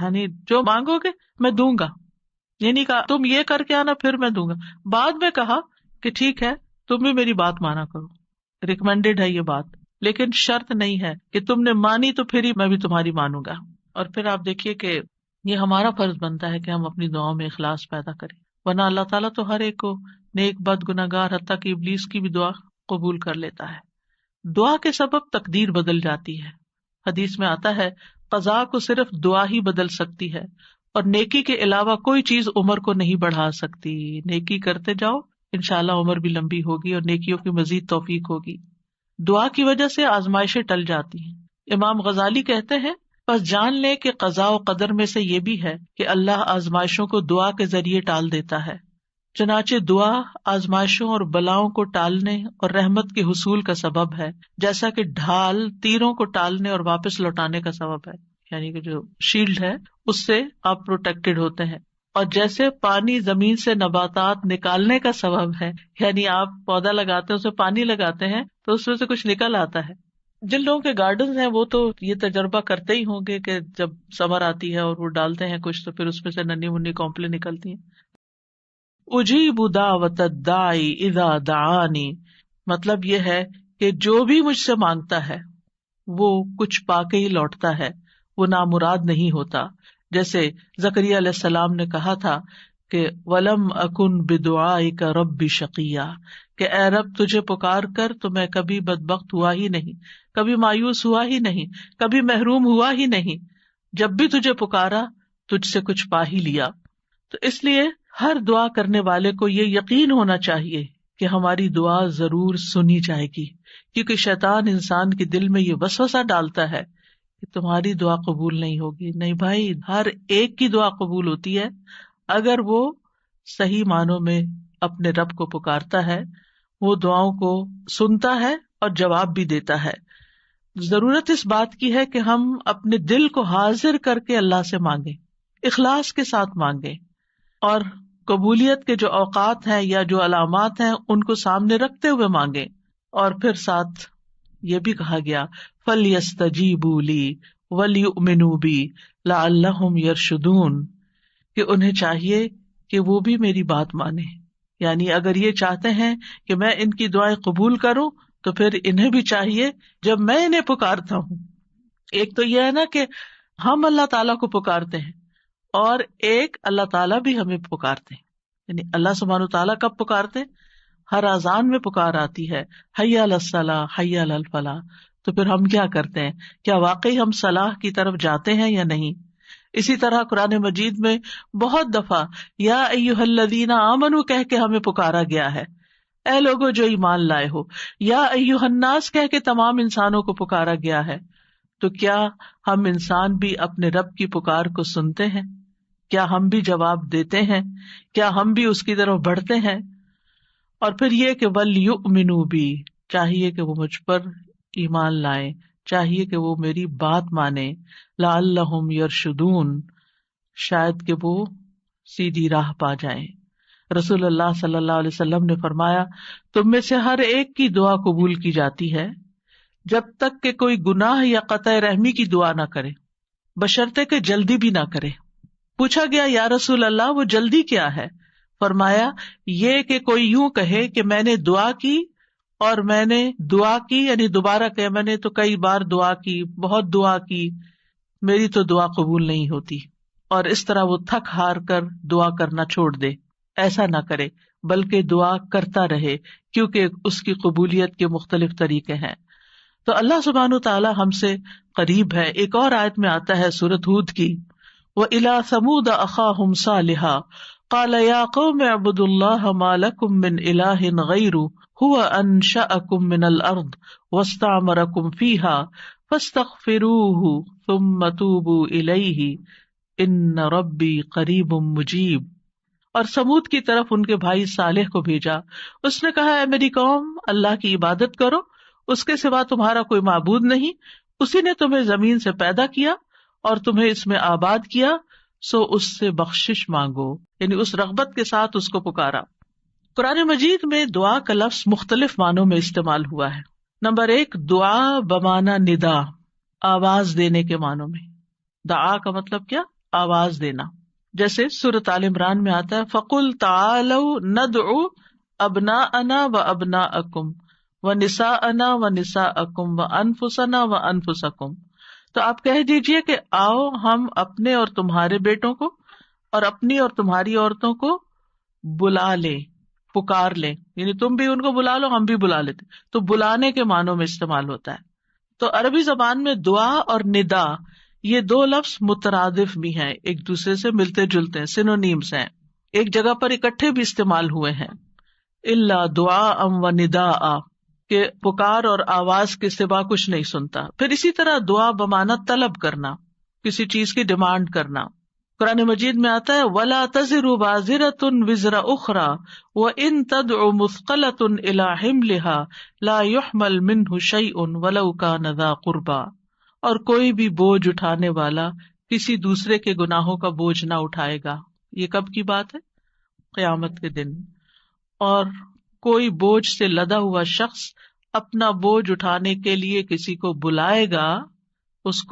یعنی جو مانگو گے میں دوں گا، یعنی کہا تم یہ کر کے آنا پھر میں دوں گا. بعد میں کہا کہ ٹھیک ہے تم بھی میری بات مانا کرو، ریکمینڈیڈ ہے یہ بات، لیکن شرط نہیں ہے کہ تم نے مانی تو پھر ہی میں بھی تمہاری مانوں گا. اور پھر آپ دیکھیے کہ یہ ہمارا فرض بنتا ہے کہ ہم اپنی دعاؤں میں اخلاص پیدا کریں، ورنہ اللہ تعالیٰ تو ہر ایک کو نیک بد گناہگار حتیٰ کہ ابلیس کی بھی دعا قبول کر لیتا ہے. دعا کے سبب تقدیر بدل جاتی ہے. حدیث میں آتا ہے قضاء کو صرف دعا ہی بدل سکتی ہے، اور نیکی کے علاوہ کوئی چیز عمر کو نہیں بڑھا سکتی. نیکی کرتے جاؤ انشاءاللہ عمر بھی لمبی ہوگی اور نیکیوں کی مزید توفیق ہوگی. دعا کی وجہ سے آزمائشیں ٹل جاتی ہیں. امام غزالی کہتے ہیں بس جان لے کہ قضاء و قدر میں سے یہ بھی ہے کہ اللہ آزمائشوں کو دعا کے ذریعے ٹال دیتا ہے. چنانچہ دعا آزمائشوں اور بلاؤں کو ٹالنے اور رحمت کے حصول کا سبب ہے، جیسا کہ ڈھال تیروں کو ٹالنے اور واپس لوٹانے کا سبب ہے، یعنی کہ جو شیلڈ ہے اس سے آپ پروٹیکٹڈ ہوتے ہیں. اور جیسے پانی زمین سے نباتات نکالنے کا سبب ہے، یعنی آپ پودا لگاتے ہیں اسے پانی لگاتے ہیں تو اس میں سے کچھ نکل آتا ہے. جن لوگوں کے گارڈنز ہیں وہ تو یہ تجربہ کرتے ہی ہوں گے کہ جب سمر آتی ہے اور وہ ڈالتے ہیں کچھ تو پھر اس میں سے ننھی منی کونپلیں نکلتی ہیں. اجیب دعوت الداعی اذا دعانی، مطلب یہ ہے کہ جو بھی مجھ سے مانگتا ہے وہ کچھ پا کے ہی لوٹتا ہے، وہ نامراد نہیں ہوتا. جیسے زکریا علیہ السلام نے کہا تھا کہ وَلَمْ أَكُنْ بِدُعَائِكَ رَبِّ شَقِيًّا، کہ اے رب تجھے پکار کر تو میں کبھی بدبخت ہوا ہی نہیں، کبھی مایوس ہوا ہی نہیں، کبھی محروم ہوا ہی نہیں. جب بھی تجھے پکارا تجھ سے کچھ پا ہی لیا. تو اس لیے ہر دعا کرنے والے کو یہ یقین ہونا چاہیے کہ ہماری دعا ضرور سنی جائے گی، کیونکہ شیطان انسان کے دل میں یہ وسوسہ ڈالتا ہے کہ تمہاری دعا قبول نہیں ہوگی. نہیں بھائی، ہر ایک کی دعا قبول ہوتی ہے اگر وہ صحیح معنوں میں اپنے رب کو پکارتا ہے، وہ دعاؤں کو سنتا ہے اور جواب بھی دیتا ہے. ضرورت اس بات کی ہے کہ ہم اپنے دل کو حاضر کر کے اللہ سے مانگیں، اخلاص کے ساتھ مانگیں، اور قبولیت کے جو اوقات ہیں یا جو علامات ہیں ان کو سامنے رکھتے ہوئے مانگیں. اور پھر ساتھ یہ بھی کہا گیا فَلْيَسْتَجِيبُوا لِي وَلْيُؤْمِنُوا بِي لَعَلَّهُمْ يَرْشُدُونَ، کہ انہیں چاہیے کہ وہ بھی میری بات مانیں، یعنی اگر یہ چاہتے ہیں کہ میں ان کی دعائیں قبول کروں تو پھر انہیں بھی چاہیے جب میں انہیں پکارتا ہوں. ایک تو یہ ہے نا کہ ہم اللہ تعالیٰ کو پکارتے ہیں، اور ایک اللہ تعالیٰ بھی ہمیں پکارتے ہیں. یعنی اللہ سبحانہ تعالیٰ کب پکارتے؟ ہر اذان میں پکار آتی ہے حی علی الصلاۃ حی علی الفلاح. تو پھر ہم کیا کرتے ہیں؟ کیا واقعی ہم صلاح کی طرف جاتے ہیں یا نہیں؟ اسی طرح قرآن مجید میں بہت دفعہ یا ایھا الذین آمنوا کہہ کے ہمیں پکارا گیا ہے، اے لوگو جو ایمان لائے ہو. یا ایھا الناس کہہ کے تمام انسانوں کو پکارا گیا ہے. تو کیا ہم انسان بھی اپنے رب کی پکار کو سنتے ہیں؟ کیا ہم بھی جواب دیتے ہیں؟ کیا ہم بھی اس کی طرف بڑھتے ہیں؟ اور پھر یہ کہ وَلْيُؤْمِنُوا بِي، چاہیے کہ وہ مجھ پر ایمان لائیں، چاہیے کہ وہ میری بات مانیں. لَعَلَّهُمْ يَرْشُدُونَ، شاید کہ وہ سیدھی راہ پا جائیں. رسول اللہ صلی اللہ علیہ وسلم نے فرمایا تم میں سے ہر ایک کی دعا قبول کی جاتی ہے جب تک کہ کوئی گناہ یا قطع رحمی کی دعا نہ کرے، بشرطے کہ جلدی بھی نہ کرے. پوچھا گیا یا رسول اللہ وہ جلدی کیا ہے؟ فرمایا یہ کہ کوئی یوں کہے کہ میں نے دعا کی اور میں نے دعا کی، یعنی دوبارہ کہ میں نے تو کئی بار دعا کی، بہت دعا کی، میری تو دعا قبول نہیں ہوتی، اور اس طرح وہ تھک ہار کر دعا کرنا چھوڑ دے. ایسا نہ کرے بلکہ دعا کرتا رہے، کیونکہ اس کی قبولیت کے مختلف طریقے ہیں. تو اللہ سبحانہ تعالی ہم سے قریب ہے. ایک اور آیت میں آتا ہے سورۃ ہود کی وَإِلَىٰ ثَمُودَ أَخَاهُمْ صَالِحًا قَالَ يَا قَوْمِ اعْبُدُوا اللَّهَ مَا لَكُم مِّنْ إِلَٰهٍ غَيْرُهُ هُوَ أَنشَأَكُم مِّنَ الْأَرْضِ وَاسْتَعْمَرَكُم فِيهَا فَاسْتَغْفِرُوهُ ثُمَّ تُوبُوا إِلَيْهِ إِنَّ رَبِّي قَرِيبٌ مُّجِيبٌ. اور سمود کی طرف ان کے بھائی صالح کو بھیجا، اس نے کہا اے میری قوم اللہ کی عبادت کرو، اس کے سوا تمہارا کوئی معبود نہیں، اسی نے تمہیں زمین سے پیدا کیا اور تمہیں اس میں آباد کیا، سو اس سے بخشش مانگو، یعنی اس رغبت کے ساتھ اس کو پکارا. قرآن مجید میں دعا کا لفظ مختلف معنوں میں استعمال ہوا ہے. نمبر 1 دعا بمعنی ندا، آواز دینے کے معنوں میں. دعا کا مطلب کیا؟ آواز دینا. جیسے سورۃ آل عمران میں آتا ہے فَقُلْ تَعَالَوْا نَدْعُ أَبْنَاءَنَا وَأَبْنَاءَكُمْ وَنِسَاءَنَا وَنِسَاءَكُمْ وَأَنفُسَنَا وَأَنفُسَكُمْ. تو آپ کہہ دیجئے کہ آؤ ہم اپنے اور تمہارے بیٹوں کو اور اپنی اور تمہاری عورتوں کو بلا لیں، پکار لیں. یعنی تم بھی ان کو بلا لو، ہم بھی بلا لیتے. تو بلانے کے معنوں میں استعمال ہوتا ہے. تو عربی زبان میں دعا اور ندا یہ دو لفظ مترادف بھی ہیں، ایک دوسرے سے ملتے جلتے ہیں، سینونیمز ہیں، ایک جگہ پر اکٹھے بھی استعمال ہوئے ہیں. الا دعاء و نداء کہ پکار اور آواز کے سوا کچھ نہیں سنتا. پھر اسی طرح دعا بمعنی طلب کرنا، کسی چیز کی ڈیمانڈ کرنا. قرآن مجید میں آتا ہے وَلَا تَزِرُ وَازِرَةٌ وِزْرَ أُخْرَى وَإِن تَدْعُ مُثْقَلَةٌ إِلَىٰ حِمْلِهَا لَا يُحْمَلْ مِنْهُ شَيْءٌ وَلَوْ كَانَ ذَا قُرْبَىٰ. اور کوئی بھی بوجھ اٹھانے والا کسی دوسرے کے گناہوں کا بوجھ نہ اٹھائے گا. یہ کب کی بات ہے؟ قیامت کے دن. اور کوئی بوجھ سے لدا ہوا شخص اپنا بوجھ اٹھانے کے لیے کسی کو بلائے گا، اس کو